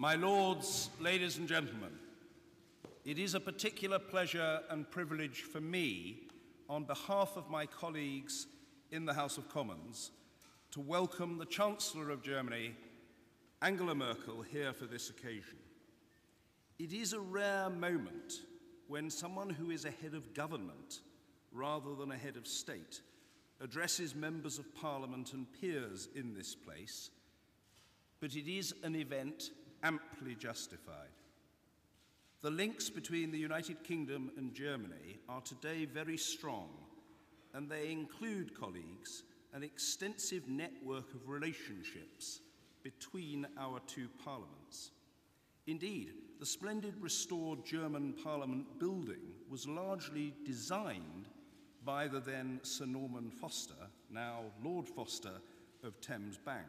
My lords, ladies and gentlemen, it is a particular pleasure and privilege for me, on behalf of my colleagues in the House of Commons, to welcome the Chancellor of Germany, Angela Merkel, here for this occasion. It is a rare moment when someone who is a head of government, rather than a head of state, addresses members of Parliament and peers in this place, but it is an event amply justified. The links between the United Kingdom and Germany are today very strong, and they include, colleagues, an extensive network of relationships between our two parliaments. Indeed, the splendid restored German Parliament building was largely designed by the then Sir Norman Foster, now Lord Foster of Thames Bank.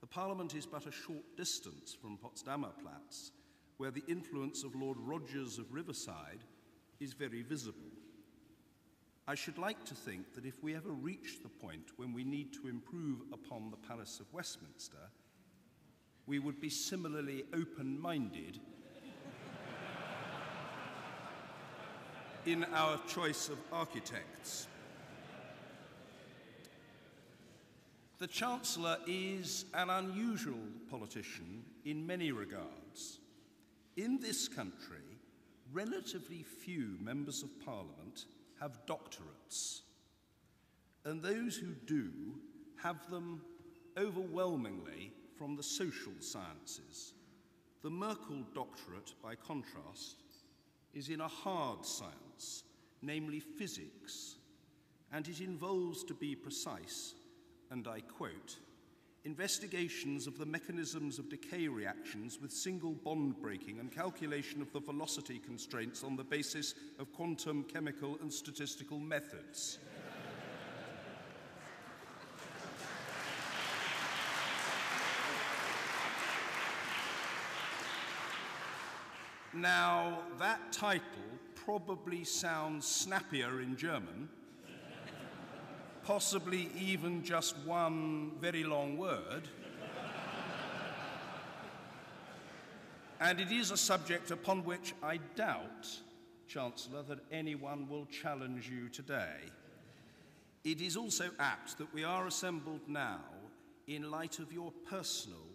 The Parliament is but a short distance from Potsdamer Platz, where the influence of Lord Rogers of Riverside is very visible. I should like to think that if we ever reach the point when we need to improve upon the Palace of Westminster, we would be similarly open-minded in our choice of architects. The Chancellor is an unusual politician in many regards. In this country, relatively few members of Parliament have doctorates, and those who do have them overwhelmingly from the social sciences. The Merkel doctorate, by contrast, is in a hard science, namely physics, and it involves, to be precise, and I quote, investigations of the mechanisms of decay reactions with single bond breaking and calculation of the velocity constraints on the basis of quantum, chemical, and statistical methods. Now, that title probably sounds snappier in German, possibly even just one very long word. And it is a subject upon which I doubt, Chancellor, that anyone will challenge you today. It is also apt that we are assembled now in light of your personal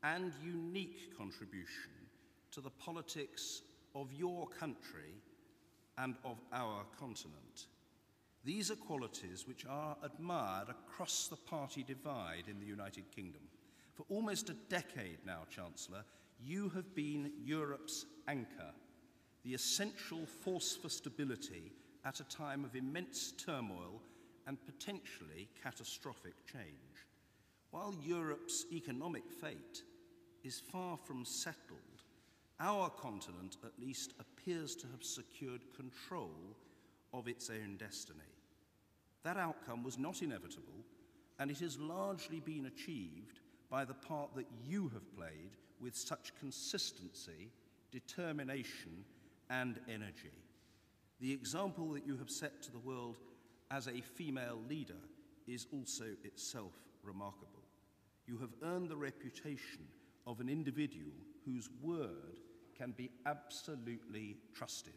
and unique contribution to the politics of your country and of our continent. These are qualities which are admired across the party divide in the United Kingdom. For almost a decade now, Chancellor, you have been Europe's anchor, the essential force for stability at a time of immense turmoil and potentially catastrophic change. While Europe's economic fate is far from settled, our continent at least appears to have secured control of its own destiny. That outcome was not inevitable, and it has largely been achieved by the part that you have played with such consistency, determination, and energy. The example that you have set to the world as a female leader is also itself remarkable. You have earned the reputation of an individual whose word can be absolutely trusted.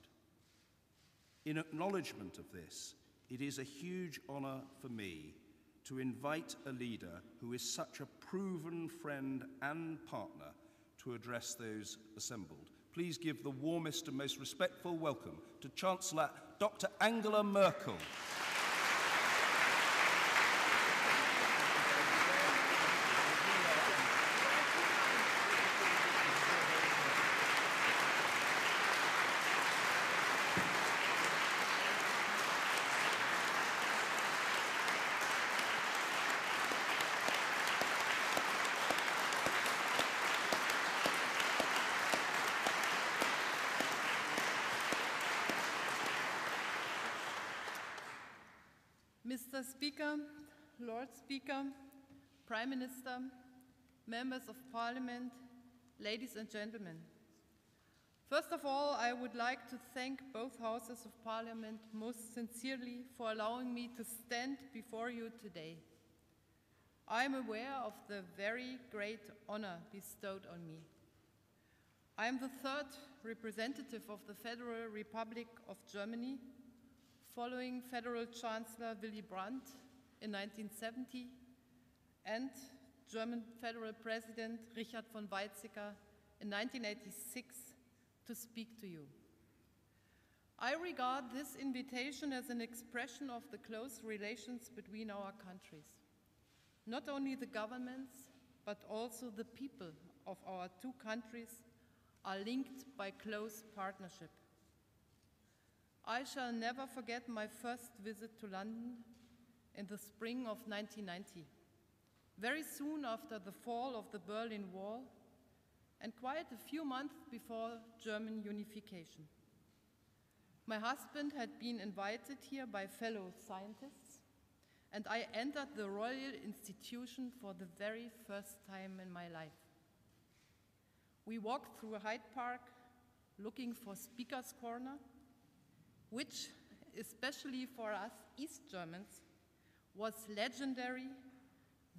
In acknowledgement of this, it is a huge honor for me to invite a leader who is such a proven friend and partner to address those assembled. Please give the warmest and most respectful welcome to Chancellor Dr. Angela Merkel. Mr. Speaker, Lord Speaker, Prime Minister, Members of Parliament, ladies and gentlemen. First of all, I would like to thank both Houses of Parliament most sincerely for allowing me to stand before you today. I am aware of the very great honor bestowed on me. I am the third representative of the Federal Republic of Germany, following Federal Chancellor Willy Brandt in 1970 and German Federal President Richard von Weizsäcker in 1986 to speak to you. I regard this invitation as an expression of the close relations between our countries. Not only the governments, but also the people of our two countries are linked by close partnership. I shall never forget my first visit to London in the spring of 1990, very soon after the fall of the Berlin Wall and quite a few months before German unification. My husband had been invited here by fellow scientists, and I entered the Royal Institution for the very first time in my life. We walked through Hyde Park looking for Speaker's Corner, which, especially for us East Germans, was legendary,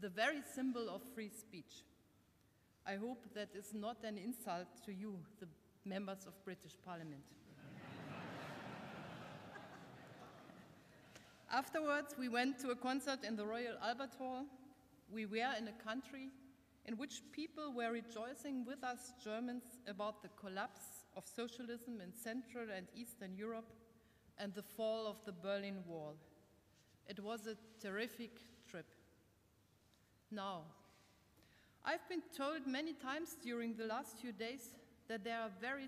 the very symbol of free speech. I hope that is not an insult to you, the members of British Parliament. Afterwards, we went to a concert in the Royal Albert Hall. We were in a country in which people were rejoicing with us Germans about the collapse of socialism in Central and Eastern Europe and the fall of the Berlin Wall. It was a terrific trip. Now, I've been told many times during the last few days that there are very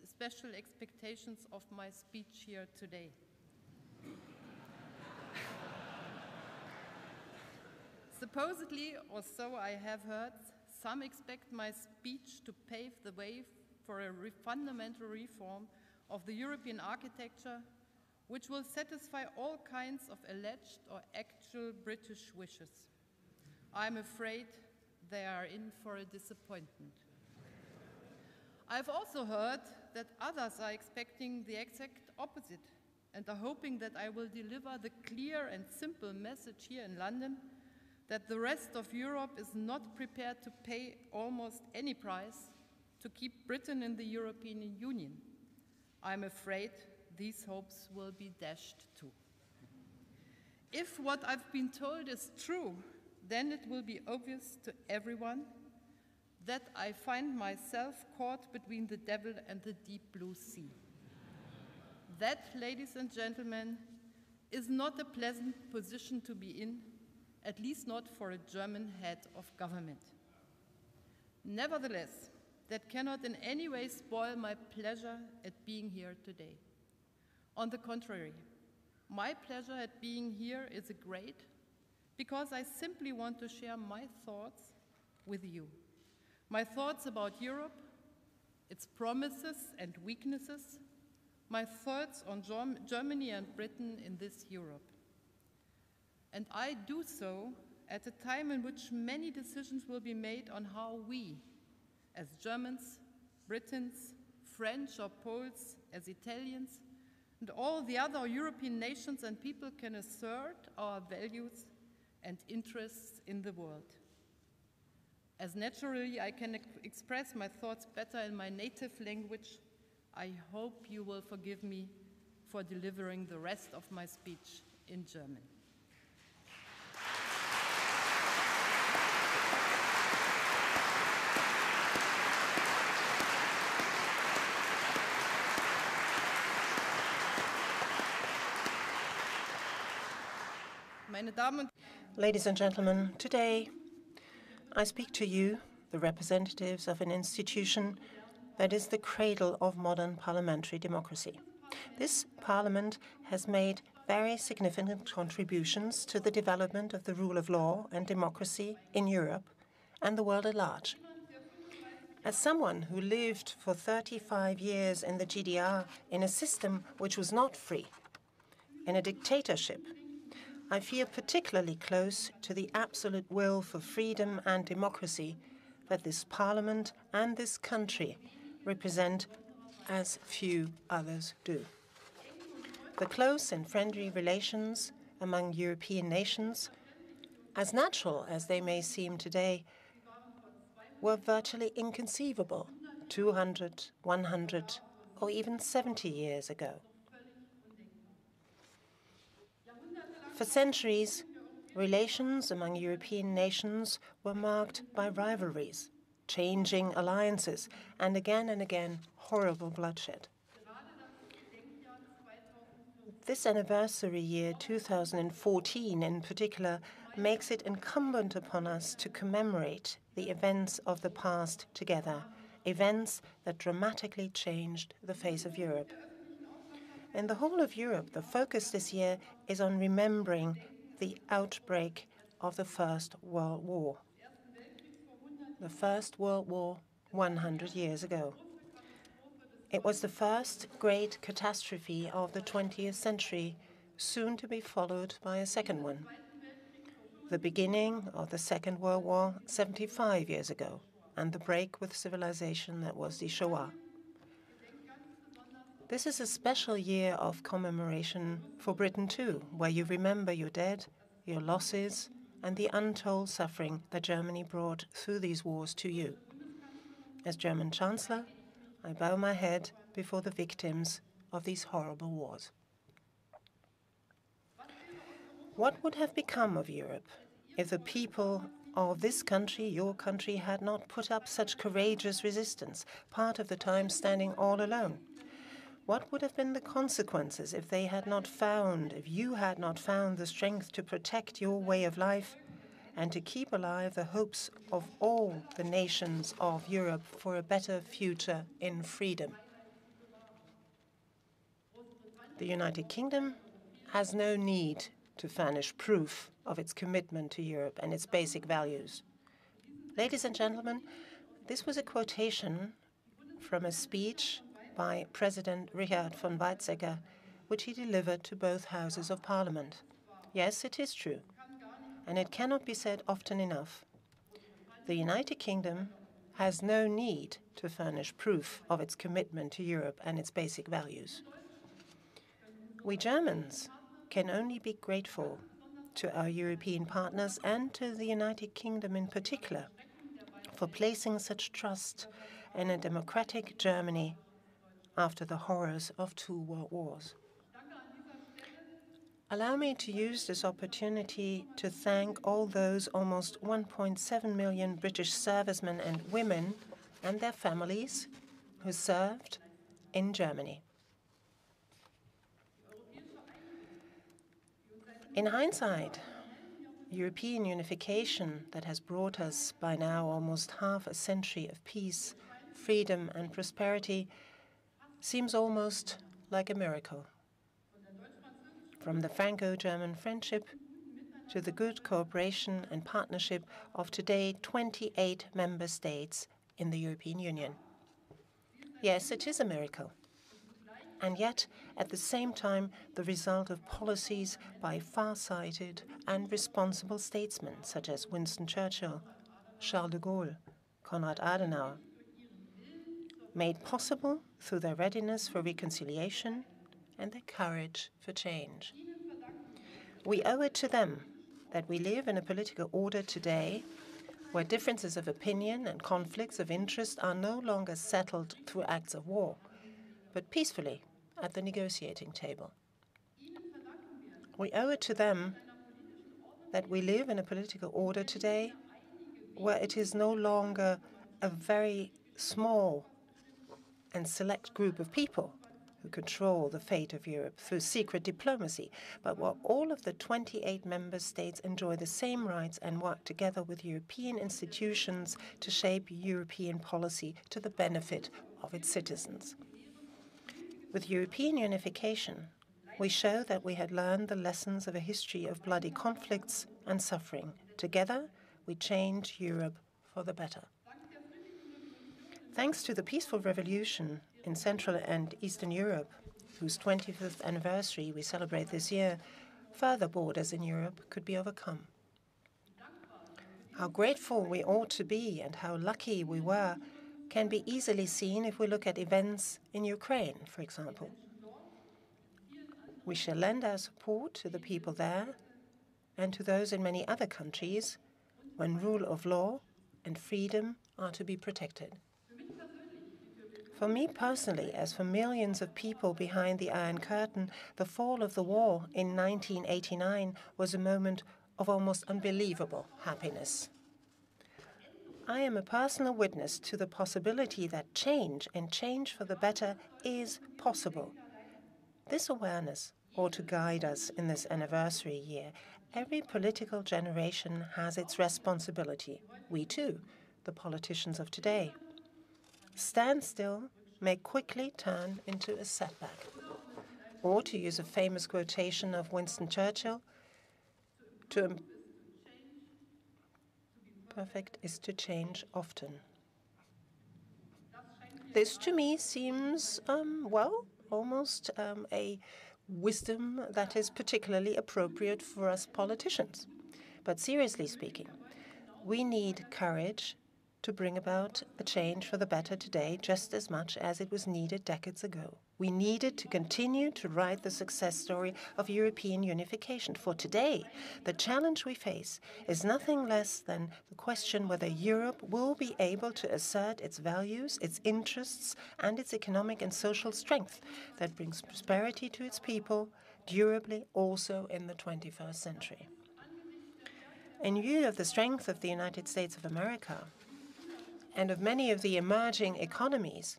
special expectations of my speech here today. Supposedly, or so I have heard, some expect my speech to pave the way for a fundamental reform of the European architecture, which will satisfy all kinds of alleged or actual British wishes. I'm afraid they are in for a disappointment. I've also heard that others are expecting the exact opposite and are hoping that I will deliver the clear and simple message here in London that the rest of Europe is not prepared to pay almost any price to keep Britain in the European Union. I'm afraid these hopes will be dashed too. If what I've been told is true, then it will be obvious to everyone that I find myself caught between the devil and the deep blue sea. That, ladies and gentlemen, is not a pleasant position to be in, at least not for a German head of government. Nevertheless, that cannot in any way spoil my pleasure at being here today. On the contrary, my pleasure at being here is great because I simply want to share my thoughts with you. My thoughts about Europe, its promises and weaknesses, my thoughts on Germany and Britain in this Europe. And I do so at a time in which many decisions will be made on how we, as Germans, Britons, French or Poles, as Italians, and all the other European nations and people can assert our values and interests in the world. As naturally I can express my thoughts better in my native language, I hope you will forgive me for delivering the rest of my speech in German. Ladies and gentlemen, today I speak to you, the representatives of an institution that is the cradle of modern parliamentary democracy. This parliament has made very significant contributions to the development of the rule of law and democracy in Europe and the world at large. As someone who lived for 35 years in the GDR in a system which was not free, in a dictatorship, I feel particularly close to the absolute will for freedom and democracy that this parliament and this country represent as few others do. The close and friendly relations among European nations, as natural as they may seem today, were virtually inconceivable 200, 100, or even 70 years ago. For centuries, relations among European nations were marked by rivalries, changing alliances, and again, horrible bloodshed. This anniversary year, 2014 in particular, makes it incumbent upon us to commemorate the events of the past together, events that dramatically changed the face of Europe. In the whole of Europe, the focus this year is on remembering the outbreak of the First World War. The First World War 100 years ago. It was the first great catastrophe of the 20th century, soon to be followed by a second one. The beginning of the Second World War 75 years ago, and the break with civilization that was the Shoah. This is a special year of commemoration for Britain too, where you remember your dead, your losses, and the untold suffering that Germany brought through these wars to you. As German Chancellor, I bow my head before the victims of these horrible wars. What would have become of Europe if the people of this country, your country, had not put up such courageous resistance, part of the time standing all alone? What would have been the consequences if you had not found the strength to protect your way of life and to keep alive the hopes of all the nations of Europe for a better future in freedom? The United Kingdom has no need to furnish proof of its commitment to Europe and its basic values. Ladies and gentlemen, this was a quotation from a speech by President Richard von Weizsäcker, which he delivered to both houses of Parliament. Yes, it is true, and it cannot be said often enough. The United Kingdom has no need to furnish proof of its commitment to Europe and its basic values. We Germans can only be grateful to our European partners and to the United Kingdom in particular for placing such trust in a democratic Germany after the horrors of 2 world wars. Allow me to use this opportunity to thank all those almost 1.7 million British servicemen and women and their families who served in Germany. In hindsight, European unification that has brought us by now almost half a century of peace, freedom, and prosperity seems almost like a miracle. From the Franco-German friendship to the good cooperation and partnership of today 28 member states in the European Union. Yes, it is a miracle. And yet, at the same time, the result of policies by far-sighted and responsible statesmen such as Winston Churchill, Charles de Gaulle, Konrad Adenauer, made possible through their readiness for reconciliation and their courage for change. We owe it to them that we live in a political order today where differences of opinion and conflicts of interest are no longer settled through acts of war, but peacefully at the negotiating table. We owe it to them that we live in a political order today where it is no longer a very small and select group of people who control the fate of Europe through secret diplomacy, but where all of the 28 member states enjoy the same rights and work together with European institutions to shape European policy to the benefit of its citizens. With European unification, we show that we had learned the lessons of a history of bloody conflicts and suffering. Together, we change Europe for the better. Thanks to the peaceful revolution in Central and Eastern Europe, whose 25th anniversary we celebrate this year, further borders in Europe could be overcome. How grateful we ought to be and how lucky we were can be easily seen if we look at events in Ukraine, for example. We shall lend our support to the people there and to those in many other countries when rule of law and freedom are to be protected. For me personally, as for millions of people behind the Iron Curtain, the fall of the wall in 1989 was a moment of almost unbelievable happiness. I am a personal witness to the possibility that change, and change for the better, is possible. This awareness ought to guide us in this anniversary year. Every political generation has its responsibility. We too, the politicians of today. Standstill may quickly turn into a setback. Or, to use a famous quotation of Winston Churchill, perfect is to change often. This to me seems, almost a wisdom that is particularly appropriate for us politicians. But seriously speaking, we need courage to bring about a change for the better today just as much as it was needed decades ago. We needed to continue to write the success story of European unification. For today, the challenge we face is nothing less than the question whether Europe will be able to assert its values, its interests, and its economic and social strength that brings prosperity to its people durably also in the 21st century. In view of the strength of the United States of America, and of many of the emerging economies,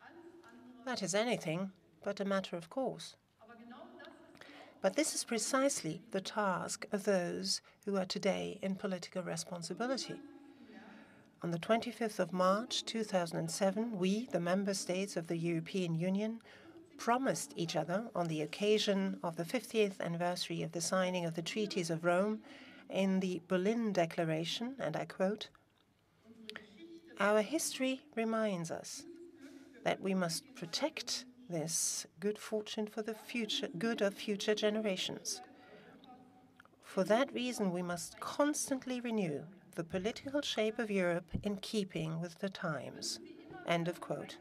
that is anything but a matter of course. But this is precisely the task of those who are today in political responsibility. On the 25th of March 2007, we, the member states of the European Union, promised each other on the occasion of the 50th anniversary of the signing of the Treaties of Rome in the Berlin Declaration, and I quote, "Our history reminds us that we must protect this good fortune for the good of future generations. For that reason, we must constantly renew the political shape of Europe in keeping with the times." End of quote.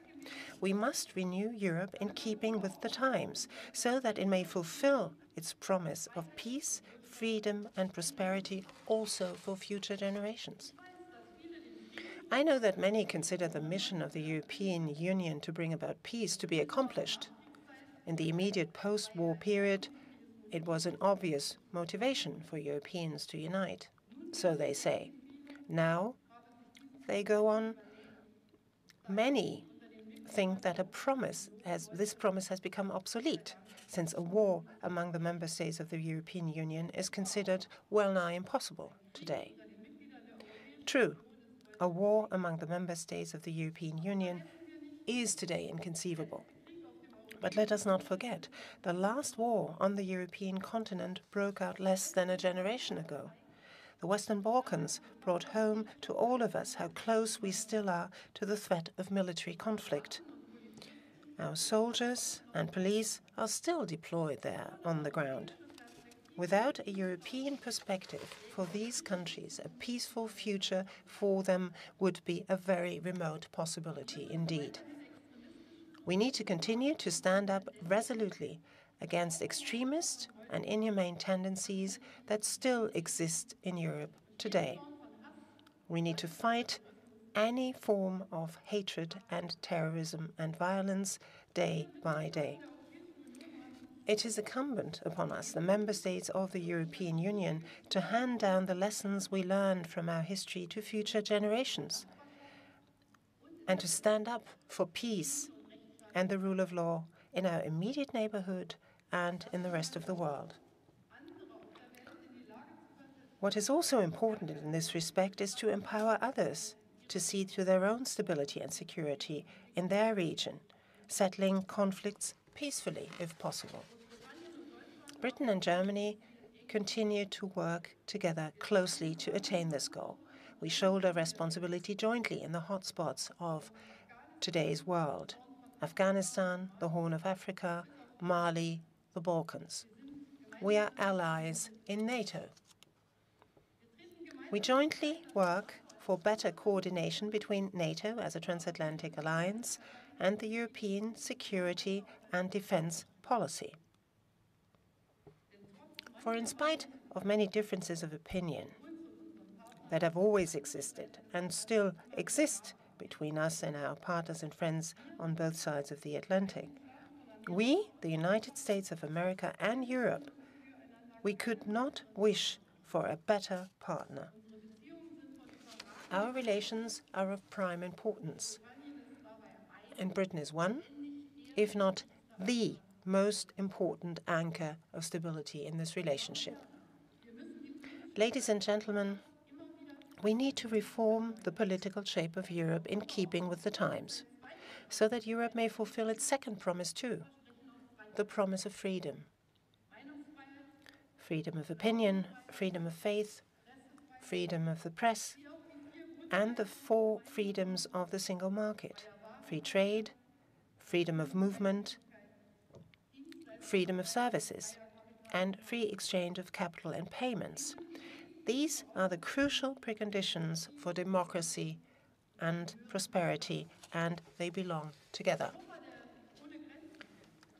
We must renew Europe in keeping with the times so that it may fulfill its promise of peace, freedom, and prosperity also for future generations. I know that many consider the mission of the European Union to bring about peace to be accomplished. In the immediate post-war period, it was an obvious motivation for Europeans to unite, so they say. Now, they go on, many think that this promise has become obsolete, since a war among the member states of the European Union is considered well-nigh impossible today. True, a war among the member states of the European Union is today inconceivable. But let us not forget, the last war on the European continent broke out less than a generation ago. The Western Balkans brought home to all of us how close we still are to the threat of military conflict. Our soldiers and police are still deployed there on the ground. Without a European perspective for these countries, a peaceful future for them would be a very remote possibility indeed. We need to continue to stand up resolutely against extremist and inhumane tendencies that still exist in Europe today. We need to fight any form of hatred and terrorism and violence day by day. It is incumbent upon us, the member states of the European Union, to hand down the lessons we learned from our history to future generations and to stand up for peace and the rule of law in our immediate neighborhood and in the rest of the world. What is also important in this respect is to empower others to see to their own stability and security in their region, settling conflicts peacefully if possible. Britain and Germany continue to work together closely to attain this goal. We shoulder responsibility jointly in the hotspots of today's world: Afghanistan, the Horn of Africa, Mali, the Balkans. We are allies in NATO. We jointly work for better coordination between NATO as a transatlantic alliance and the European security and defense policy. For in spite of many differences of opinion that have always existed and still exist between us and our partners and friends on both sides of the Atlantic. We, the United States of America and Europe, we could not wish for a better partner. Our relations are of prime importance, and Britain is one, if not the most important anchor of stability in this relationship. Ladies and gentlemen, we need to reform the political shape of Europe in keeping with the times, so that Europe may fulfill its second promise too, the promise of freedom. Freedom of opinion, freedom of faith, freedom of the press, and the four freedoms of the single market: free trade, freedom of movement, freedom of services, and free exchange of capital and payments. These are the crucial preconditions for democracy and prosperity, and they belong together.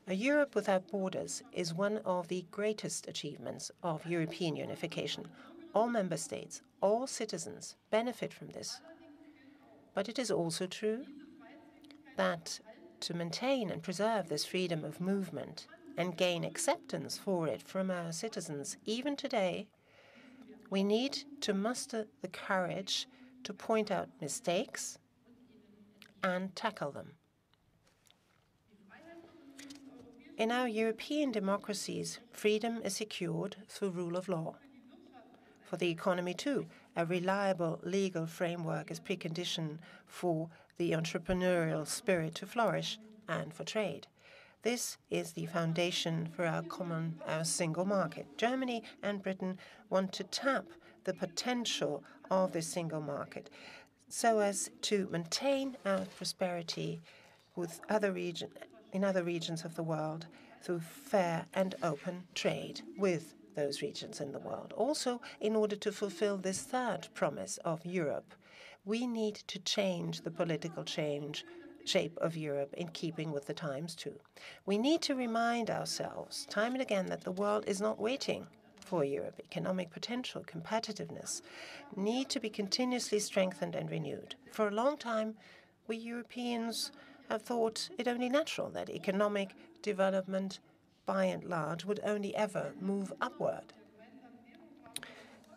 A Europe without borders is one of the greatest achievements of European unification. All member states, all citizens benefit from this. But it is also true that to maintain and preserve this freedom of movement and gain acceptance for it from our citizens, even today, we need to muster the courage to point out mistakes and tackle them. In our European democracies, freedom is secured through rule of law. For the economy, too, a reliable legal framework is precondition for the entrepreneurial spirit to flourish and for trade. This is the foundation for our single market. Germany and Britain want to tap the potential of this single market so as to maintain our prosperity with in other regions of the world through fair and open trade with those regions in the world. Also, in order to fulfill this third promise of Europe, we need to change the political shape of Europe in keeping with the times too. We need to remind ourselves time and again that the world is not waiting for Europe. Economic potential, competitiveness need to be continuously strengthened and renewed. For a long time, we Europeans have thought it only natural that economic development by and large would only ever move upward.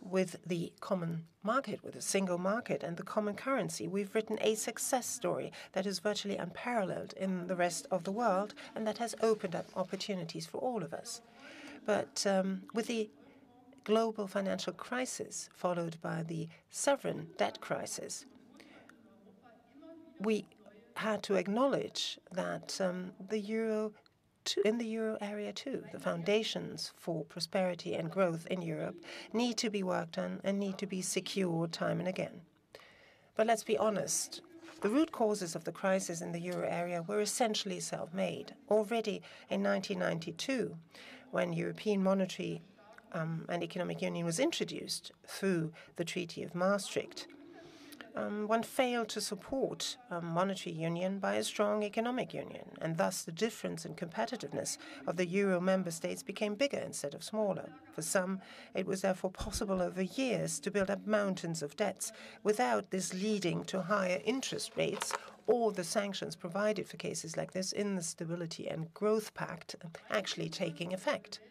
With the common market, with the single market and the common currency, we've written a success story that is virtually unparalleled in the rest of the world and that has opened up opportunities for all of us. But with the global financial crisis, followed by the sovereign debt crisis, we had to acknowledge that in the euro area too, the foundations for prosperity and growth in Europe need to be worked on and need to be secured time and again. But let's be honest, the root causes of the crisis in the euro area were essentially self-made. Already in 1992, when European Monetary and Economic Union was introduced through the Treaty of Maastricht, one failed to support monetary union by a strong economic union, and thus the difference in competitiveness of the euro member states became bigger instead of smaller. For some, it was therefore possible over years to build up mountains of debts without this leading to higher interest rates or the sanctions provided for cases like this in the Stability and Growth Pact actually taking effect.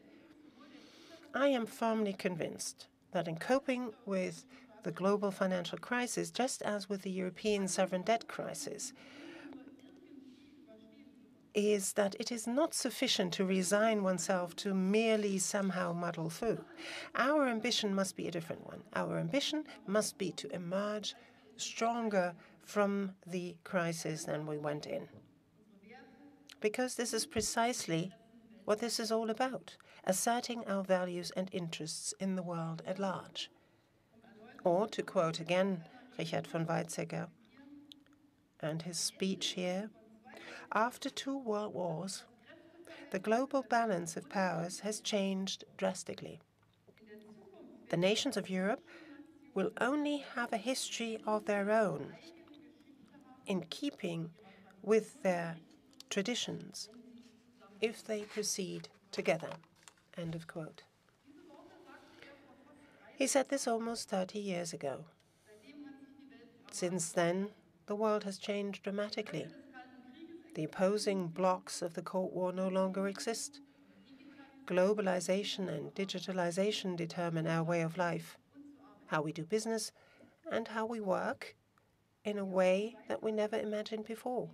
I am firmly convinced that in coping with the global financial crisis, just as with the European sovereign debt crisis, is that it is not sufficient to resign oneself to merely somehow muddle through. Our ambition must be a different one. Our ambition must be to emerge stronger from the crisis than we went in. Because this is precisely what this is all about, asserting our values and interests in the world at large. Or, to quote again Richard von Weizsäcker and his speech here, after 2 world wars, the global balance of powers has changed drastically. The nations of Europe will only have a history of their own in keeping with their traditions if they proceed together. End of quote. He said this almost 30 years ago. Since then, the world has changed dramatically. The opposing blocs of the Cold War no longer exist. Globalization and digitalization determine our way of life, how we do business, and how we work in a way that we never imagined before.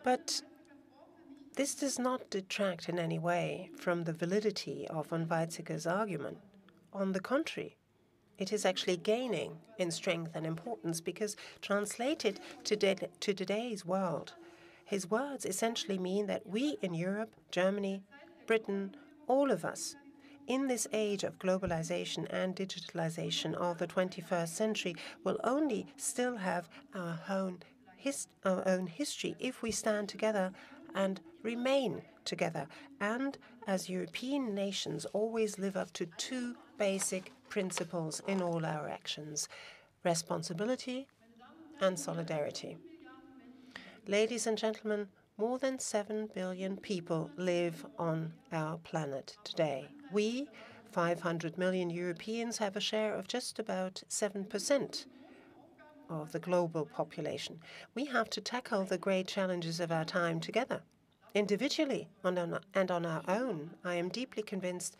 But this does not detract in any way from the validity of von Weizsäcker's argument. On the contrary, it is actually gaining in strength and importance because translated to today's world, his words essentially mean that we in Europe, Germany, Britain, all of us, in this age of globalization and digitalization of the 21st century, will only still have our own history if we stand together and remain together, and as European nations always live up to two basic principles in all our actions: responsibility and solidarity. Ladies and gentlemen, more than 7 billion people live on our planet today. We, 500 million Europeans, have a share of just about 7% of the global population. We have to tackle the great challenges of our time together. Individually and on our own, I am deeply convinced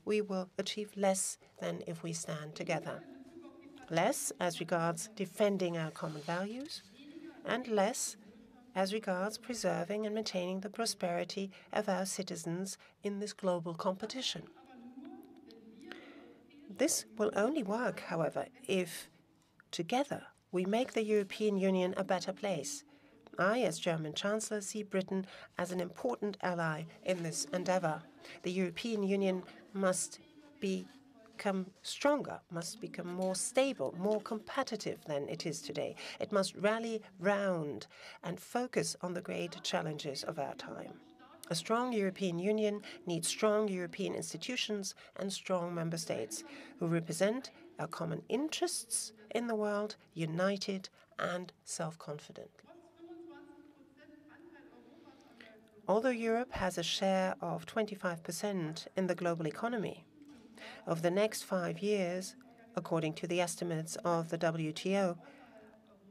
we will achieve less than if we stand together. Less as regards defending our common values, and less as regards preserving and maintaining the prosperity of our citizens in this global competition. This will only work, however, if together we make the European Union a better place. I, as German Chancellor, see Britain as an important ally in this endeavour. The European Union must become stronger, must become more stable, more competitive than it is today. It must rally round and focus on the great challenges of our time. A strong European Union needs strong European institutions and strong member states who represent our common interests in the world, united and self-confident. Although Europe has a share of 25% in the global economy, over the next 5 years, according to the estimates of the WTO,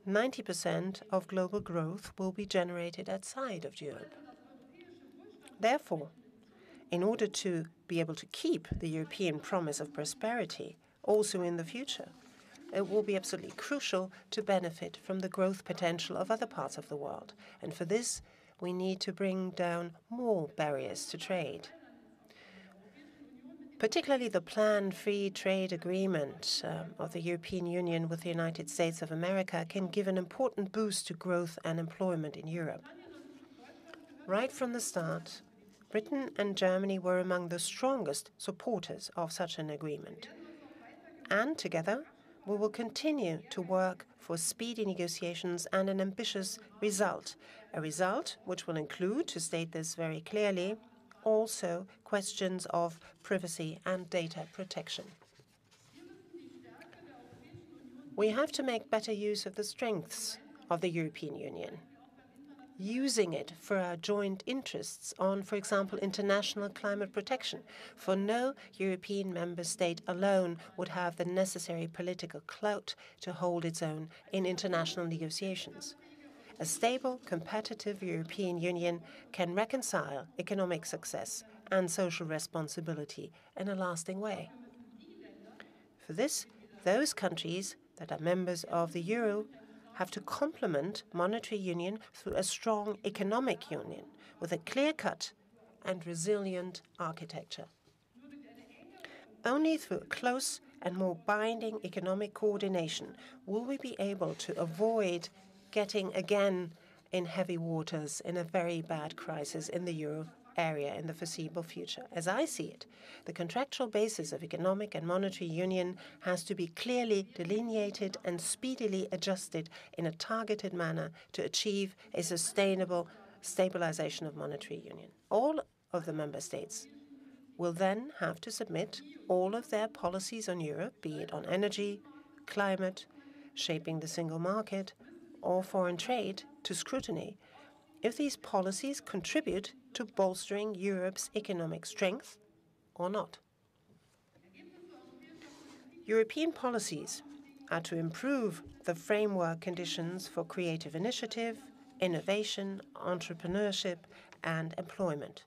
90% of global growth will be generated outside of Europe. Therefore, in order to be able to keep the European promise of prosperity also in the future, it will be absolutely crucial to benefit from the growth potential of other parts of the world. And for this, we need to bring down more barriers to trade. Particularly the planned free trade agreement of the European Union with the United States of America can give an important boost to growth and employment in Europe. Right from the start, Britain and Germany were among the strongest supporters of such an agreement. And together, we will continue to work for speedy negotiations and an ambitious result, a result which will include, to state this very clearly, also questions of privacy and data protection. We have to make better use of the strengths of the European Union, using it for our joint interests on, for example, international climate protection. For no European member state alone would have the necessary political clout to hold its own in international negotiations. A stable, competitive European Union can reconcile economic success and social responsibility in a lasting way. For this, those countries that are members of the euro have to complement monetary union through a strong economic union with a clear-cut and resilient architecture. Only through close and more binding economic coordination will we be able to avoid getting again in heavy waters in a very bad crisis in the euro area in the foreseeable future. As I see it, the contractual basis of economic and monetary union has to be clearly delineated and speedily adjusted in a targeted manner to achieve a sustainable stabilization of monetary union. All of the member states will then have to submit all of their policies on Europe, be it on energy, climate, shaping the single market, or foreign trade, to scrutiny if these policies contribute to bolstering Europe's economic strength or not. European policies are to improve the framework conditions for creative initiative, innovation, entrepreneurship, and employment.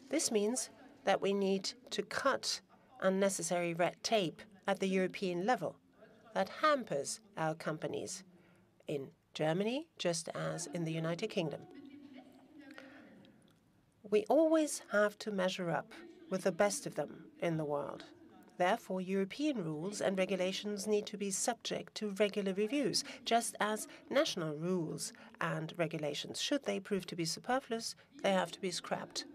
This means that we need to cut unnecessary red tape at the European level that hampers our companies in Germany, just as in the United Kingdom. We always have to measure up with the best of them in the world. Therefore, European rules and regulations need to be subject to regular reviews, just as national rules and regulations. Should they prove to be superfluous, they have to be scrapped.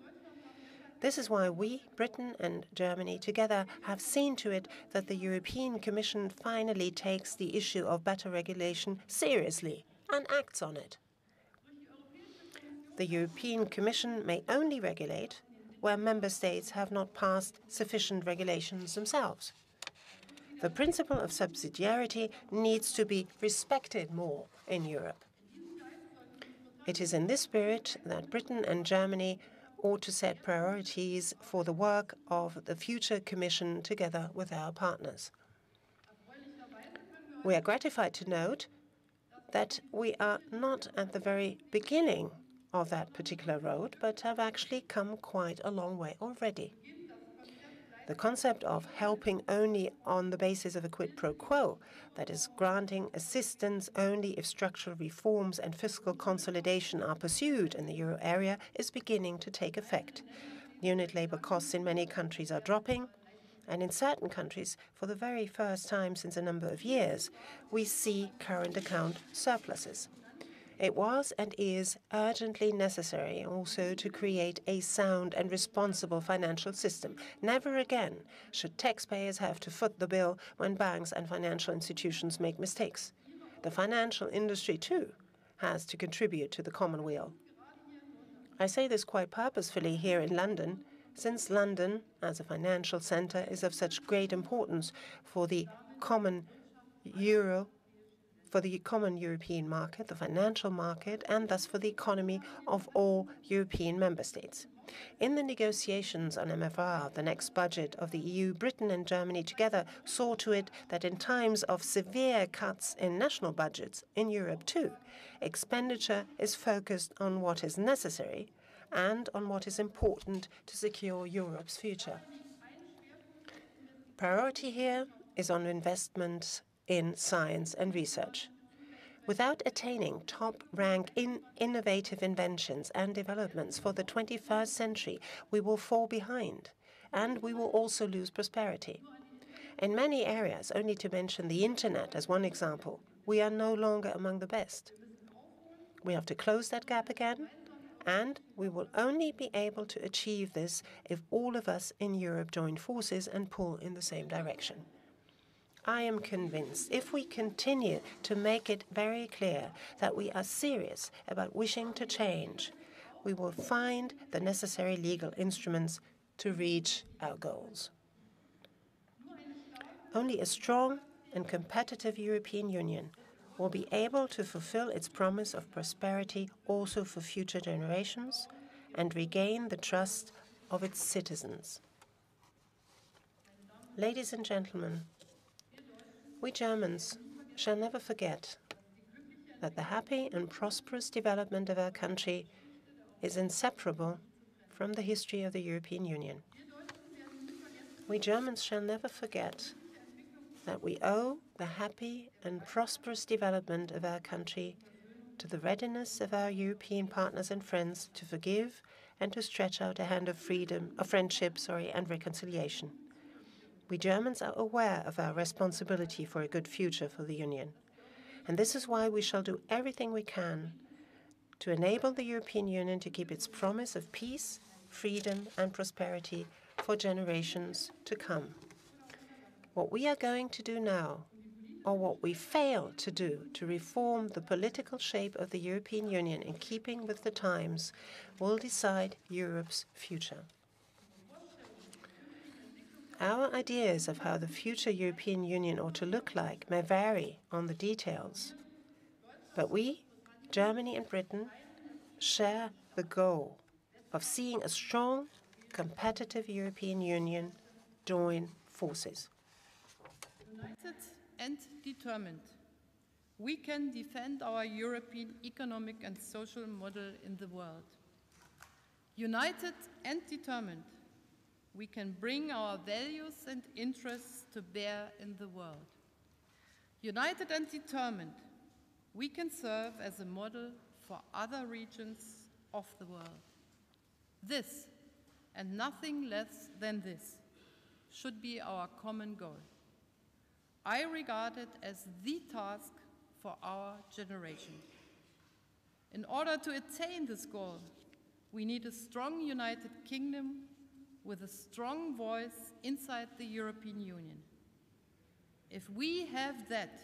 This is why we, Britain and Germany, together have seen to it that the European Commission finally takes the issue of better regulation seriously and acts on it. The European Commission may only regulate where member states have not passed sufficient regulations themselves. The principle of subsidiarity needs to be respected more in Europe. It is in this spirit that Britain and Germany ought to set priorities for the work of the future Commission together with our partners. We are gratified to note that we are not at the very beginning of that particular road, but have actually come quite a long way already. The concept of helping only on the basis of a quid pro quo, that is, granting assistance only if structural reforms and fiscal consolidation are pursued in the euro area, is beginning to take effect. Unit labor costs in many countries are dropping, and in certain countries, for the very first time since a number of years, we see current account surpluses. It was and is urgently necessary also to create a sound and responsible financial system. Never again should taxpayers have to foot the bill when banks and financial institutions make mistakes. The financial industry, too, has to contribute to the common weal. I say this quite purposefully here in London, since London, as a financial centre, is of such great importance for the common European market, the financial market, and thus for the economy of all European member states. In the negotiations on MFR, the next budget of the EU, Britain and Germany together saw to it that in times of severe cuts in national budgets, in Europe too, expenditure is focused on what is necessary and on what is important to secure Europe's future. Priority here is on investments in science and research. Without attaining top rank in innovative inventions and developments for the 21st century, we will fall behind, and we will also lose prosperity. In many areas, only to mention the Internet as one example, we are no longer among the best. We have to close that gap again, and we will only be able to achieve this if all of us in Europe join forces and pull in the same direction. I am convinced if we continue to make it very clear that we are serious about wishing to change, we will find the necessary legal instruments to reach our goals. Only a strong and competitive European Union will be able to fulfill its promise of prosperity also for future generations and regain the trust of its citizens. Ladies and gentlemen, we Germans shall never forget that the happy and prosperous development of our country is inseparable from the history of the European Union. We Germans shall never forget that we owe the happy and prosperous development of our country to the readiness of our European partners and friends to forgive and to stretch out a hand of friendship, and reconciliation. We Germans are aware of our responsibility for a good future for the Union. And this is why we shall do everything we can to enable the European Union to keep its promise of peace, freedom, and prosperity for generations to come. What we are going to do now, or what we fail to do to reform the political shape of the European Union in keeping with the times, will decide Europe's future. Our ideas of how the future European Union ought to look like may vary on the details, but we, Germany and Britain, share the goal of seeing a strong, competitive European Union join forces. United and determined, we can defend our European economic and social model in the world. United and determined, we can bring our values and interests to bear in the world. United and determined, we can serve as a model for other regions of the world. This, and nothing less than this, should be our common goal. I regard it as the task for our generation. In order to attain this goal, we need a strong United Kingdom with a strong voice inside the European Union. If we have that,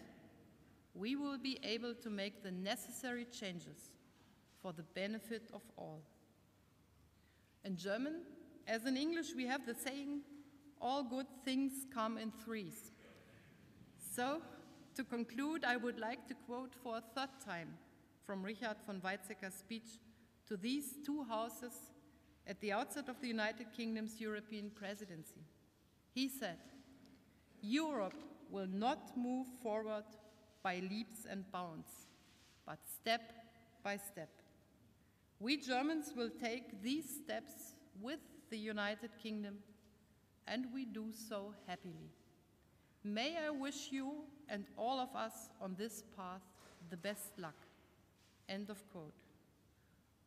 we will be able to make the necessary changes for the benefit of all. In German, as in English, we have the saying, all good things come in threes. So, to conclude, I would like to quote for a third time from Richard von Weizsäcker's speech to these two houses at the outset of the United Kingdom's European presidency. He said, "Europe will not move forward by leaps and bounds, but step by step. We Germans will take these steps with the United Kingdom, and we do so happily. May I wish you and all of us on this path the best luck." End of quote.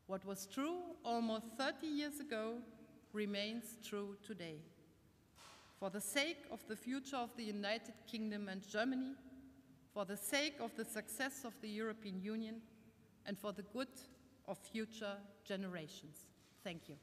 What was true almost 30 years ago remains true today. For the sake of the future of the United Kingdom and Germany, for the sake of the success of the European Union, and for the good of future generations. Thank you.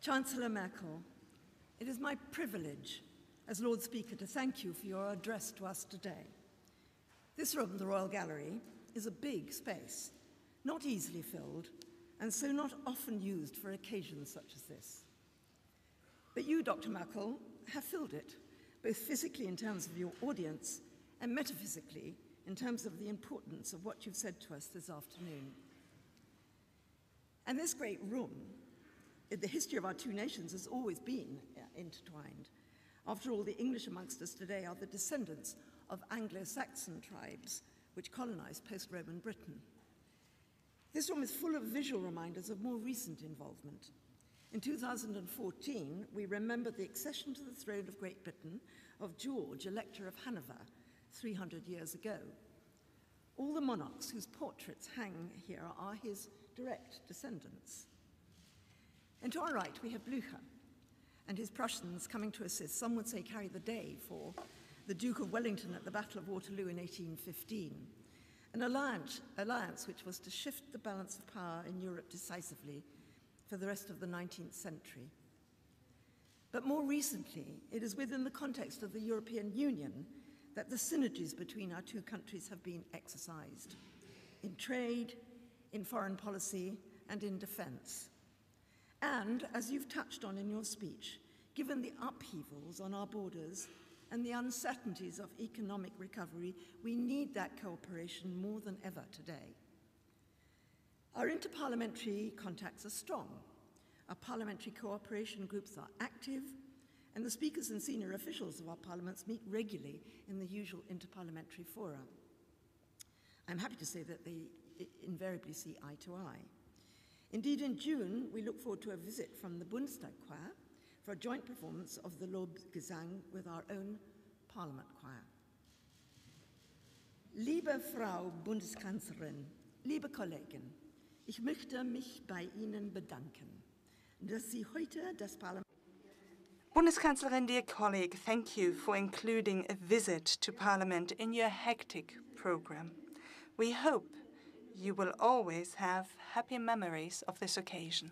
Chancellor Merkel, it is my privilege as Lord Speaker to thank you for your address to us today. This room, the Royal Gallery, is a big space, not easily filled, and so not often used for occasions such as this. But you, Dr. Merkel, have filled it, both physically in terms of your audience and metaphysically in terms of the importance of what you've said to us this afternoon. And this great room, the history of our two nations has always been intertwined. After all, the English amongst us today are the descendants of Anglo-Saxon tribes which colonized post-Roman Britain. This room is full of visual reminders of more recent involvement. In 2014, we remember the accession to the throne of Great Britain of George, Elector of Hanover, 300 years ago. All the monarchs whose portraits hang here are his direct descendants. And to our right, we have Blücher and his Prussians coming to assist, some would say carry the day, for the Duke of Wellington at the Battle of Waterloo in 1815, an alliance which was to shift the balance of power in Europe decisively for the rest of the 19th century. But more recently, it is within the context of the European Union that the synergies between our two countries have been exercised, in trade, in foreign policy, and in defense. And, as you've touched on in your speech, given the upheavals on our borders and the uncertainties of economic recovery, we need that cooperation more than ever today. Our interparliamentary contacts are strong. Our parliamentary cooperation groups are active, and the speakers and senior officials of our parliaments meet regularly in the usual interparliamentary fora. I'm happy to say that they invariably see eye to eye. Indeed, in June, we look forward to a visit from the Bundestag choir for a joint performance of the Lobgesang with our own Parliament choir. Liebe Frau Bundeskanzlerin, liebe Kollegen, ich möchte mich bei Ihnen bedanken, dass Sie heute das Parlament. Bundeskanzlerin, dear colleague, thank you for including a visit to Parliament in your hectic program. We hope you will always have happy memories of this occasion.